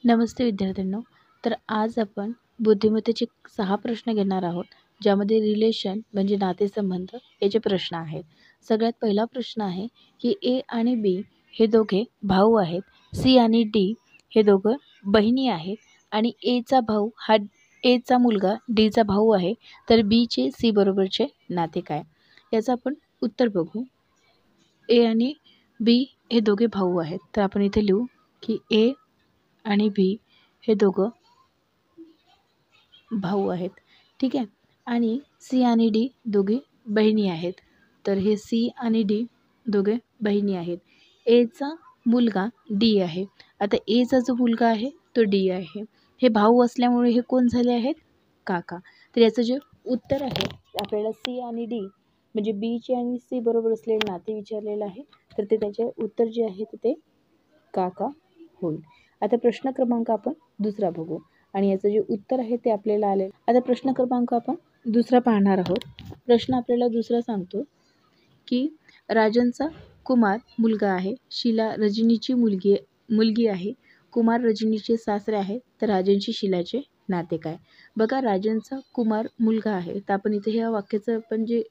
नमस्ते विद्यार्थ्यांनो. तर आज आपण बुद्धिमत्तेचे 6 प्रश्न घेणार आहोत, ज्यामध्ये रिलेशन म्हणजे नातेसंबंध याचे प्रश्न आहेत. सगळ्यात पहिला प्रश्न आहे की ए आणि बी हे दोघे भाऊ आहेत. सी आणि डी हे दोघं बहिणी आहेत आणि एचा भाऊ हा एचा मुलगा डीचा भाऊ आहे. तर बीचे सी बरोबरचे नाते काय? याचं आपण उत्तर बघू. ए आणि बी हे दोघे भाऊ आहेत. तर आपण इथे लिहू की ए आणि बी हे दोघं भाऊ आहेत. ठीक आहे. आणि सी आणि डी दोघे बहिणी आहेत. तर हे सी आणि डी दोघे बहिणी आहेत. एचा मुलगा डी आहे. आता एचा जो मुलगा आहे तो डी आहे. हे भाऊ असल्यामुळे हे कोण झाले आहेत? काका. तर याचं जे उत्तर आहे आपल्याला सी आणि डी म्हणजे बीचे आणि सी बरोबर असलेले नाते विचारलेलं आहे. तर ते त्याचे उत्तर जे आहे ते काका होईल. आता प्रश्न क्रमांक आपण दुसरा बघू आणि याचं जे उत्तर आहे ते आपल्याला आले. आता प्रश्न क्रमांक आपण दुसरा पाहणार आहोत. प्रश्न आपल्याला दुसरा सांगतो की राजनचा कुमार मुलगा आहे. शीला रजनीची मुलगी आहे. कुमार रजनीचे सासरे आहेत. तर राजनशी शीलाचे नाते काय? बघा, राजनचा कुमार मुलगा आहे. तर आपण इथे ह्या वाक्याचं आपण जे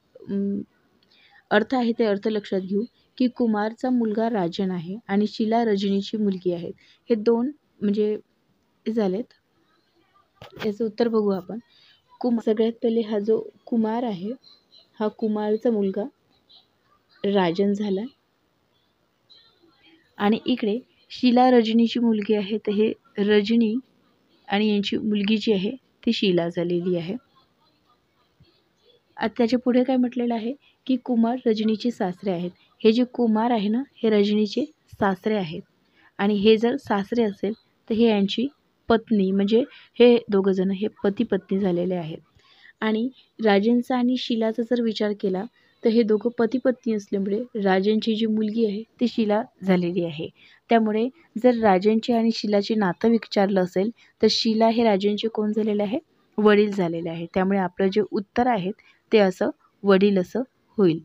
अर्थ आहे ते अर्थ लक्षात घेऊ की कुमारचा मुलगा राजन आहे आणि शीला रजनीची मुलगी आहे. हे दोन म्हणजे झालेत. याचं उत्तर बघू आपण. सगळ्यात पहिले हा जो कुमार आहे हा कुमारचा मुलगा राजन झाला आणि इकडे शीला रजनीची मुलगी आहे. तर हे रजनी आणि यांची मुलगी जी आहे ती शीला झालेली आहे. आता त्याच्या पुढे काय म्हटलेलं आहे की कुमार रजनीचे सासरे आहेत. हे जे कुमार आहे ना हे रजनीचे सासरे आहेत आणि हे जर सासरे असेल तर हे यांची पत्नी म्हणजे हे दोघंजण हे पती पत्नी झालेले आहेत. आणि राजनचा आणि शीलाचा जर विचार केला तर हे दोघं पती पत्नी असल्यामुळे राजनची जी मुलगी आहे ती शीला झालेली आहे. त्यामुळे जर राजनचे आणि शीलाचे नातं विचारलं असेल तर शीला हे राजनचे कोण झालेले आहे? वडील झालेले आहे. त्यामुळे आपलं जे उत्तर आहे ते असं वडील असं होईल.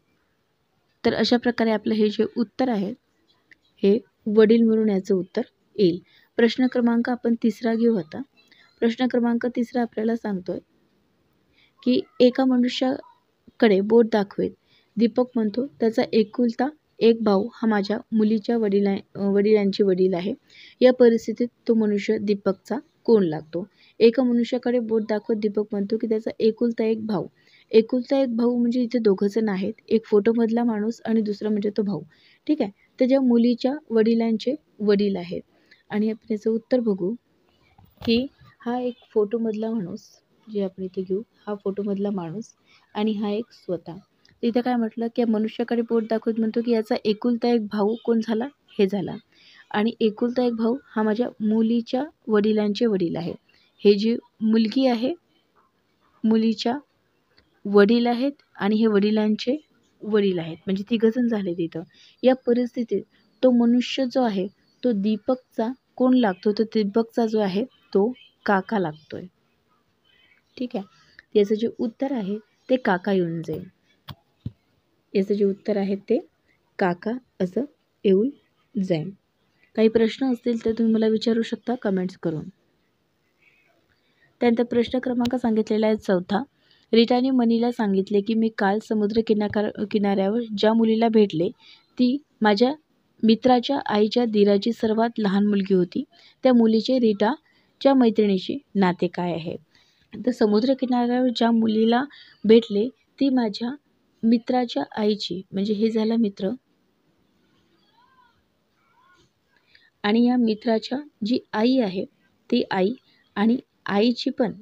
तर अशा प्रकारे आपलं हे जे उत्तर आहे हे वडील म्हणून याचं उत्तर येईल. प्रश्न क्रमांक आपण तिसरा घेऊ आता. प्रश्न क्रमांक तिसरा आपल्याला सांगतोय की एका मनुष्याकडे बोट दाखवेत. दीपक म्हणतो त्याचा एकुलता एक भाऊ हा माझ्या मुलीच्या वडिलांचे वडील आहे. या परिस्थितीत तो मनुष्य दीपकचा कोण लागतो? एका मनुष्याकडे बोट दाखवत दीपक म्हणतो की त्याचा एकुलता एक भाऊ. एकुलता एक भाऊ म्हणजे इथे दोघंजण आहेत. एक फोटोमधला माणूस आणि दुसरा म्हणजे तो भाऊ. ठीक आहे. त्याच्या मुलीच्या वडिलांचे वडील आहेत. आणि आपण याचं उत्तर बघू की हा एक फोटोमधला माणूस जे आपण इथे घेऊ हा फोटोमधला माणूस आणि हा एक स्वतः. इथे काय म्हटलं की मनुष्याकडे बोट दाखवत म्हणतो की याचा एकुलता एक भाऊ कोण झाला? हे झाला. आणि एकुलता एक भाऊ हा माझ्या मुलीच्या वडिलांचे वडील आहे. हे जी मुलगी आहे मुलीच्या वडील आहेत आणि हे वडिलांचे वडील आहेत म्हणजे तिघंजण झाले तिथं. या परिस्थितीत तो मनुष्य जो आहे तो दीपकचा कोण लागतो? तर दीपकचा जो आहे तो काका लागतोय. ठीक आहे. याचं जे उत्तर आहे ते काका येऊन जाईल. याचं जे उत्तर आहे ते काका असं येऊन जाईल. काही प्रश्न असतील तर तुम्ही मला विचारू शकता कमेंट्स करून. त्यानंतर प्रश्न क्रमांक सांगितलेला आहे चौथा. रीटाने मनीला सांगितले की मी काल समुद्र किनाऱ्यावर ज्या मुलीला भेटले ती माझ्या मित्राच्या आईच्या दीराची सर्वात लहान मुलगी होती. त्या मुलीचे रीटाच्या मैत्रिणीशी नाते काय आहे? तर समुद्र किनाऱ्यावर ज्या मुलीला भेटले ती माझ्या मित्राच्या आईची म्हणजे हे झाला मित्र आणि या मित्राच्या जी आई आहे ती आई आणि आईची पण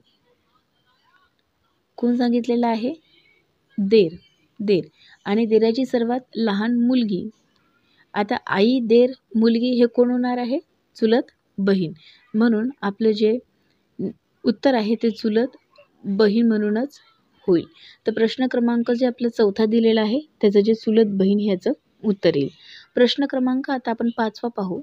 कोण सांगितलेलं आहे? देर आणि देराची सर्वात लहान मुलगी. आता आई देर मुलगी हे कोण होणार आहे? चुलत बहीण. म्हणून आपलं जे उत्तर आहे ते चुलत बहीण म्हणूनच होईल. तर प्रश्न क्रमांक जे आपलं चौथा दिलेला आहे त्याचं जे चुलत बहीण ह्याचं उत्तर येईल. प्रश्न क्रमांक आता आपण 5वा पाहू.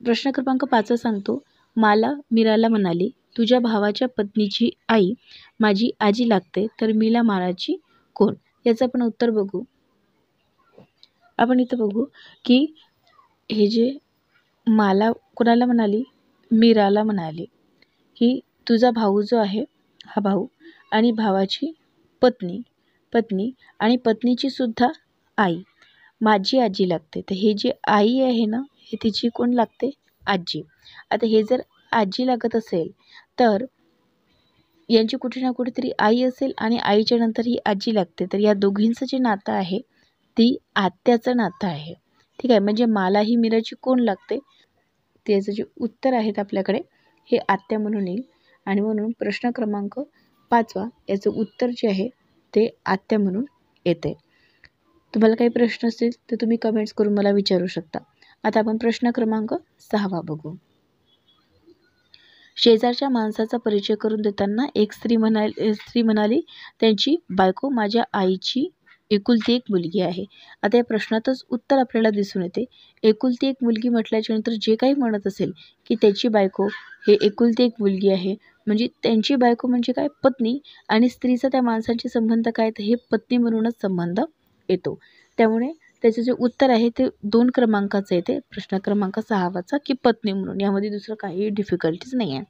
प्रश्न क्रमांक 5 सांगतो. मीराला म्हणाली तुझ्या भावाच्या पत्नीची आई माझी आजी लागते तर मीला माराची कोण? याचं आपण उत्तर बघू. आपण इथं बघू की हे जे मला कोणाला म्हणाली, मीराला म्हणाली की तुझा भाऊ जो आहे, हा भाऊ आणि भावाची पत्नी आणि पत्नीची सुद्धा आई माझी आजी लागते. तर हे जी आई आहे ना, हे तिची कोण लागते, आजी. आता हे जर आजी लागत असेल तर यांची कुठे ना कुठेतरी आई असेल आणि आईच्या नंतर ही आजी लागते. तर या दोघींचं जे नातं आहे ती आत्याचं नातं आहे. ठीक आहे, म्हणजे मलाही मीराची कोण लागते, त्याचं जे उत्तर आहे आपल्याकडे हे आत्या म्हणून येईल. आणि म्हणून प्रश्न क्रमांक 5 याचं उत्तर जे आहे ते आत्या म्हणून येते. तुम्हाला काही प्रश्न असतील तर तुम्ही कमेंट्स करून मला विचारू शकता. आता आपण प्रश्न क्रमांक 6 बघू. शेजारच्या माणसाचा परिचय करून देताना एक स्त्री म्हणाली त्यांची बायको माझ्या आईची एकुलती एक मुलगी आहे. आता या प्रश्नातच उत्तर आपल्याला दिसून येते. एकुलती एक मुलगी म्हटल्याच्या नंतर जे काही म्हणत असेल की त्याची बायको हे एकुलती एक मुलगी आहे, म्हणजे त्यांची बायको म्हणजे काय, पत्नी. आणि स्त्रीचा त्या माणसांचे संबंध काय, तर हे पत्नी म्हणूनच संबंध येतो. त्यामुळे त्याचं जे उत्तर आहे ते 2 क्रमांकाचं येते, प्रश्न क्रमांक 6 की पत्नी म्हणून. यामध्ये दुसरं काही डिफिकल्टीज नाही आहे.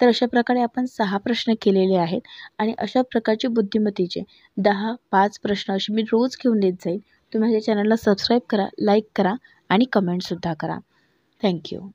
तर अशा प्रकारे आपण 6 प्रश्न केलेले आहेत आणि अशा प्रकारचे बुद्धिमत्तेचे 10-5 प्रश्न असे मी रोज घेऊन देत जाईल. तुम्ही माझ्या चॅनलला सबस्क्राईब करा, लाईक करा आणि कमेंटसुद्धा करा. थँक्यू.